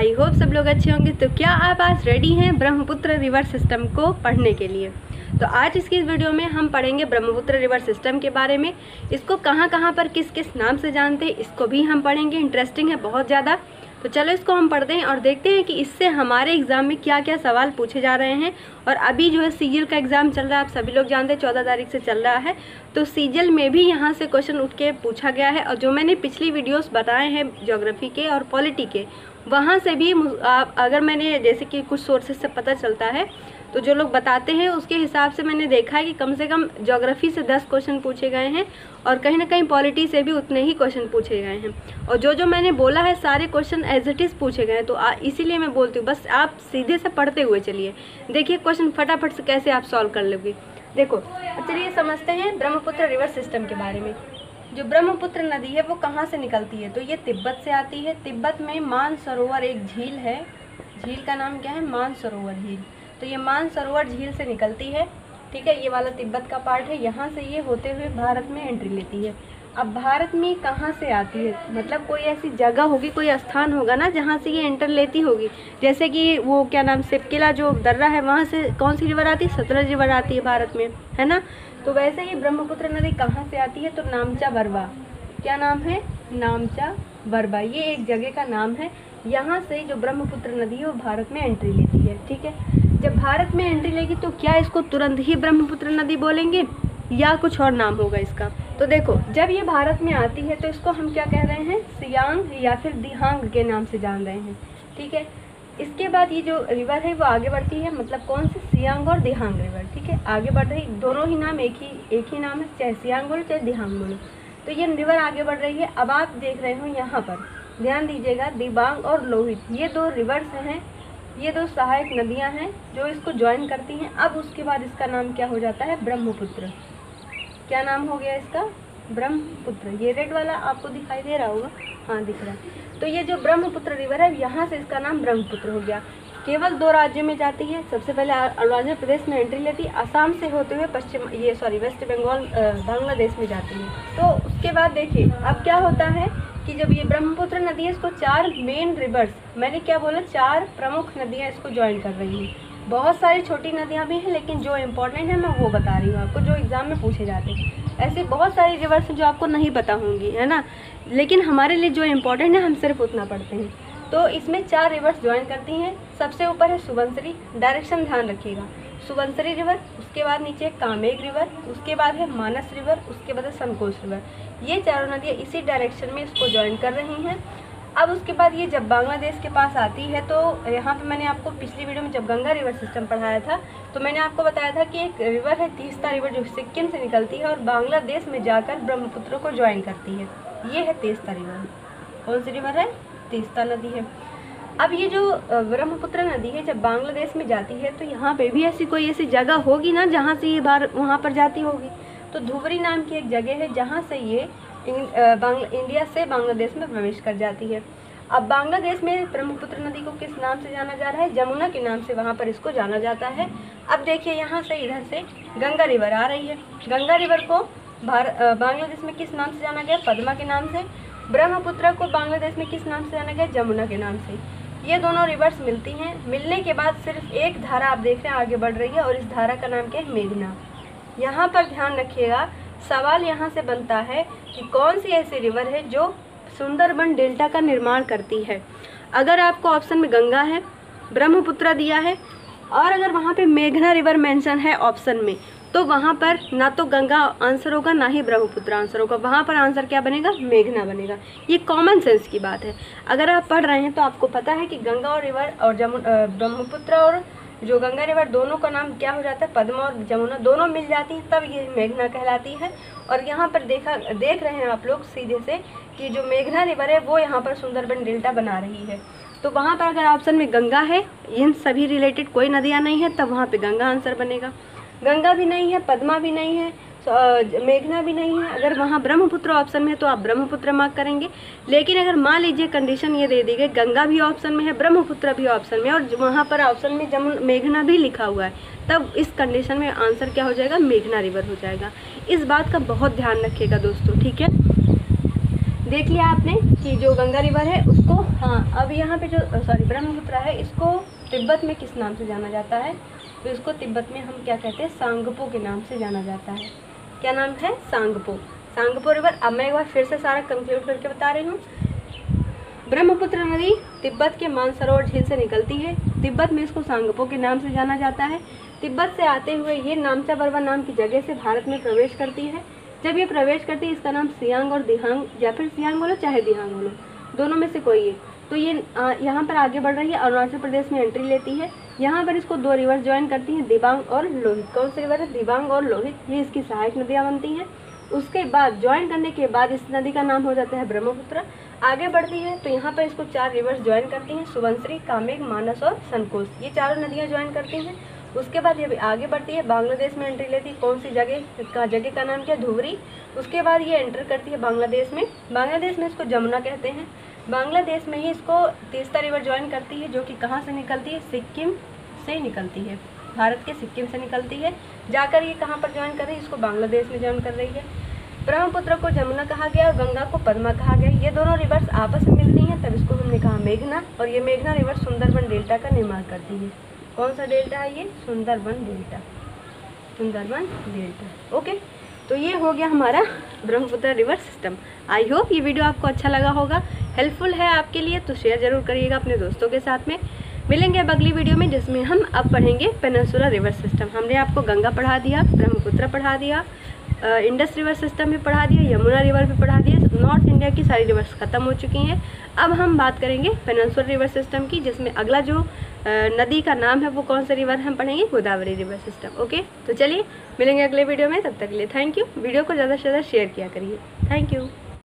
I hope सब लोग अच्छे होंगे। तो क्या आप आज रेडी हैं ब्रह्मपुत्र रिवर सिस्टम को पढ़ने के लिए? तो आज इसकी इस वीडियो में हम पढ़ेंगे ब्रह्मपुत्र रिवर सिस्टम के बारे में। इसको कहाँ कहाँ पर किस किस नाम से जानते हैं इसको भी हम पढ़ेंगे। इंटरेस्टिंग है बहुत ज़्यादा। तो चलो इसको हम पढ़ते हैं और देखते हैं कि इससे हमारे एग्ज़ाम में क्या क्या सवाल पूछे जा रहे हैं। और अभी जो है सीजीएल का एग्ज़ाम चल रहा है, आप सभी लोग जानते हैं 14 तारीख से चल रहा है। तो सीजीएल में भी यहाँ से क्वेश्चन उठ के पूछा गया है। और जो मैंने पिछली वीडियोस बताए हैं ज्योग्राफी के और पॉलिटी के, वहाँ से भी अगर मैंने जैसे कि कुछ सोर्सेज से पता चलता है तो जो लोग बताते हैं उसके हिसाब से मैंने देखा है कि कम से कम ज्योग्राफी से 10 क्वेश्चन पूछे गए हैं और कहीं ना कहीं पॉलिटी से भी उतने ही क्वेश्चन पूछे गए हैं। और जो मैंने बोला है सारे क्वेश्चन एज इट इज़ पूछे गए हैं। तो इसीलिए मैं बोलती हूँ बस आप सीधे से पढ़ते हुए चलिए, देखिए क्वेश्चन फटाफट से कैसे आप सॉल्व कर लोगे। देखो चलिए समझते हैं ब्रह्मपुत्र रिवर सिस्टम के बारे में। जो ब्रह्मपुत्र नदी है वो कहाँ से निकलती है? तो ये तिब्बत से आती है। तिब्बत में मानसरोवर एक झील है, झील का नाम क्या है? मानसरोवर झील। तो ये मानसरोवर झील से निकलती है, ठीक है। ये वाला तिब्बत का पार्ट है। यहाँ से ये होते हुए भारत में एंट्री लेती है। अब भारत में कहाँ से आती है? मतलब कोई ऐसी जगह होगी, कोई स्थान होगा ना जहाँ से ये एंटर लेती होगी। जैसे कि वो क्या नाम, सिपकिला जो दर्रा है वहाँ से कौन सी रिवर आती है? सतलज रिवर आती है भारत में, है ना। तो वैसे ही ब्रह्मपुत्र नदी कहाँ से आती है? तो नामचा बरवा। क्या नाम है? नामचा बरवा। ये एक जगह का नाम है। यहाँ से जो ब्रह्मपुत्र नदी है वो भारत में एंट्री लेती है, ठीक है। जब भारत में एंट्री लेगी तो क्या इसको तुरंत ही ब्रह्मपुत्र नदी बोलेंगे या कुछ और नाम होगा इसका? तो देखो जब ये भारत में आती है तो इसको हम क्या कह रहे हैं? सियांग या फिर दिहांग के नाम से जान रहे हैं, ठीक है। इसके बाद ये जो रिवर है वो आगे बढ़ती है, मतलब कौन सी? सियांग और दिहांग रिवर, ठीक है। आगे बढ़ रही, दोनों ही नाम एक ही नाम है, चाहे सियांग बोलो चाहे दिहांग बोलो। तो ये रिवर आगे बढ़ रही है। अब आप देख रहे हो यहाँ पर ध्यान दीजिएगा, दिबांग और लोहित ये दो रिवर्स हैं, ये दो सहायक नदियाँ हैं जो इसको ज्वाइन करती हैं। अब उसके बाद इसका नाम क्या हो जाता है? ब्रह्मपुत्र। क्या नाम हो गया इसका? ब्रह्मपुत्र। ये रेड वाला आपको दिखाई दे रहा होगा, हाँ दिख रहा है। तो ये जो ब्रह्मपुत्र रिवर है यहाँ से इसका नाम ब्रह्मपुत्र हो गया। केवल 2 राज्यों में जाती है। सबसे पहले अरुणाचल प्रदेश में एंट्री लेती है, असम से होते हुए वेस्ट बंगाल बांग्लादेश में जाती है। तो उसके बाद देखिए अब क्या होता है कि जब ये ब्रह्मपुत्र नदी है इसको 4 मेन रिवर्स, मैंने क्या बोला, 4 प्रमुख नदियाँ इसको ज्वाइन कर रही हैं। बहुत सारी छोटी नदियाँ भी हैं लेकिन जो इम्पोर्टेंट है मैं वो बता रही हूँ आपको, जो एग्ज़ाम में पूछे जाते हैं। ऐसे बहुत सारी रिवर्स हैं जो आपको नहीं पता होंगी, है ना, लेकिन हमारे लिए जो इम्पोर्टेंट है हम सिर्फ उतना पढ़ते हैं। तो इसमें 4 रिवर्स ज्वाइन करती हैं। सबसे ऊपर है सुबनसिरी, डायरेक्शन ध्यान रखिएगा, सुबनसिरी रिवर। उसके बाद नीचे कामेग रिवर, उसके बाद है मानस रिवर, उसके बाद है संकोच रिवर। ये चारों नदियाँ इसी डायरेक्शन में इसको ज्वाइन कर रही हैं। अब उसके बाद ये जब बांग्लादेश के पास आती है तो यहाँ पे मैंने आपको पिछली वीडियो में जब गंगा रिवर सिस्टम पढ़ाया था तो मैंने आपको बताया था कि एक रिवर है तीस्ता रिवर जो सिक्किम से निकलती है और बांग्लादेश में जाकर ब्रह्मपुत्र को ज्वाइन करती है। ये है तीस्ता रिवर। कौन सी रिवर है? तीस्ता नदी है। अब ये जो ब्रह्मपुत्र नदी है जब बांग्लादेश में जाती है तो यहाँ पे भी कोई ऐसी जगह होगी ना जहाँ से ये वहाँ पर जाती होगी। तो धुबरी नाम की एक जगह है जहाँ से ये इंडिया से बांग्लादेश में प्रवेश कर जाती है। अब बांग्लादेश में ब्रह्मपुत्र नदी को किस नाम से जाना जा रहा है? जमुना के नाम से वहाँ पर इसको जाना जाता है। अब देखिए यहाँ से इधर से गंगा रिवर आ रही है। गंगा रिवर को बांग्लादेश में किस नाम से जाना गया? पद्मा के नाम से। ब्रह्मपुत्र को बांग्लादेश में किस नाम से जाना गया? जमुना के नाम से। ये दोनों रिवर्स मिलती हैं। मिलने के बाद सिर्फ एक धारा आप देख रहे हैं आगे बढ़ रही है और इस धारा का नाम क्या है? मेघना। यहाँ पर ध्यान रखिएगा, सवाल यहाँ से बनता है कि कौन सी ऐसी रिवर है जो सुंदरबन डेल्टा का निर्माण करती है। अगर आपको ऑप्शन में गंगा है, ब्रह्मपुत्र दिया है और अगर वहाँ पे मेघना रिवर मेंशन है ऑप्शन में तो वहाँ पर ना तो गंगा आंसर होगा ना ही ब्रह्मपुत्र आंसर होगा। वहाँ पर आंसर क्या बनेगा? मेघना बनेगा। ये कॉमन सेंस की बात है। अगर आप पढ़ रहे हैं तो आपको पता है कि गंगा और रिवर और ब्रह्मपुत्र और जो गंगा रिवर दोनों का नाम क्या हो जाता है? पद्मा और जमुना दोनों मिल जाती हैं तब ये मेघना कहलाती है। और यहाँ पर देख रहे हैं आप लोग सीधे से कि जो मेघना रिवर है वो यहाँ पर सुंदरबन डेल्टा बना रही है। तो वहाँ पर अगर ऑप्शन में गंगा है, इन सभी रिलेटेड कोई नदियाँ नहीं है, तब वहाँ पे गंगा आंसर बनेगा। गंगा भी नहीं है, पद्मा भी नहीं है, मेघना भी नहीं है। अगर वहाँ ब्रह्मपुत्र ऑप्शन में है तो आप ब्रह्मपुत्र मार्क करेंगे। लेकिन अगर मान लीजिए कंडीशन ये दे दी गई गंगा भी ऑप्शन में है, ब्रह्मपुत्र भी ऑप्शन में और वहाँ पर ऑप्शन में मेघना भी लिखा हुआ है, तब इस कंडीशन में आंसर क्या हो जाएगा? मेघना रिवर हो जाएगा। इस बात का बहुत ध्यान रखिएगा दोस्तों, ठीक है। देख लिया आपने कि जो गंगा रिवर है उसको, हाँ अब यहाँ पे जो ब्रह्मपुत्र है इसको तिब्बत में किस नाम से जाना जाता है? तो इसको तिब्बत में हम क्या कहते हैं? सांगपो के नाम से जाना जाता है। क्या नाम है? सांगपो। सांगपो रिवर। अब मैं एक बार फिर से सारा कंक्लूड करके बता रही हूँ। ब्रह्मपुत्र नदी तिब्बत के मानसरोवर झील से निकलती है। तिब्बत में इसको सांगपो के नाम से जाना जाता है। तिब्बत से आते हुए ये नामचा बरवा नाम की जगह से भारत में प्रवेश करती है। जब ये प्रवेश करती है इसका नाम सियांग और दिहांग, या फिर सियांग बोलो चाहे दिहांग बोलो, दोनों में से कोई एक। तो ये यहाँ पर आगे बढ़ रही है, अरुणाचल प्रदेश में एंट्री लेती है। यहाँ पर इसको दो रिवर ज्वाइन करती हैं, दिबांग और लोहित। कौन सी रिवर है? दिबांग और लोहित। ये इसकी सहायक नदियाँ बनती हैं। उसके बाद ज्वाइन करने के बाद इस नदी का नाम हो जाता है ब्रह्मपुत्र। आगे बढ़ती है तो यहाँ पर इसको 4 रिवर्स ज्वाइन करती हैं, सुबनसिरी, कामेंग, मानस और संकोश। ये चारों नदियाँ ज्वाइन करती हैं। उसके बाद ये आगे बढ़ती है, बांग्लादेश में एंट्री लेती है। कौन सी जगह का नाम क्या? धुबरी। उसके बाद ये एंटर करती है बांग्लादेश में। बांग्लादेश में इसको जमुना कहते हैं। बांग्लादेश में ही इसको तीस्ता रिवर ज्वाइन करती है, जो कि कहाँ से निकलती है? सिक्किम से निकलती है, भारत के सिक्किम से निकलती है। जाकर ये कहाँ पर ज्वाइन कर रही है? इसको बांग्लादेश में ज्वाइन कर रही है। ब्रह्मपुत्र को जमुना कहा गया और गंगा को पद्मा कहा गया। ये दोनों रिवर्स आपस में मिलती हैं, तब इसको हमने कहा मेघना। और ये मेघना रिवर सुंदरबन डेल्टा का निर्माण करती है। कौन सा डेल्टा है ये? Sundarban delta. Sundarban delta. Okay, तो ये हो गया हमारा Brahmaputra river system. I hope ये वीडियो आपको अच्छा लगा होगा, हेल्पफुल है आपके लिए, तो शेयर जरूर करिएगा अपने दोस्तों के साथ में। मिलेंगे अब अगली वीडियो में, जिसमें हम अब पढ़ेंगे पेनिनसुलर रिवर सिस्टम। हमने आपको गंगा पढ़ा दिया, ब्रह्मपुत्र पढ़ा दिया, इंडस रिवर सिस्टम भी पढ़ा दिया, यमुना रिवर भी पढ़ा दिया। नॉर्थ इंडिया की सारी रिवर्स खत्म हो चुकी हैं। अब हम बात करेंगे पेनिनसुलर रिवर सिस्टम की, जिसमें अगला जो नदी का नाम है वो कौन सा रिवर हम पढ़ेंगे? Godavari river system. ओके, तो चलिए मिलेंगे अगले वीडियो में, तब तक के लिए थैंक यू। वीडियो को ज़्यादा से ज़्यादा शेयर किया करिए। Thank you.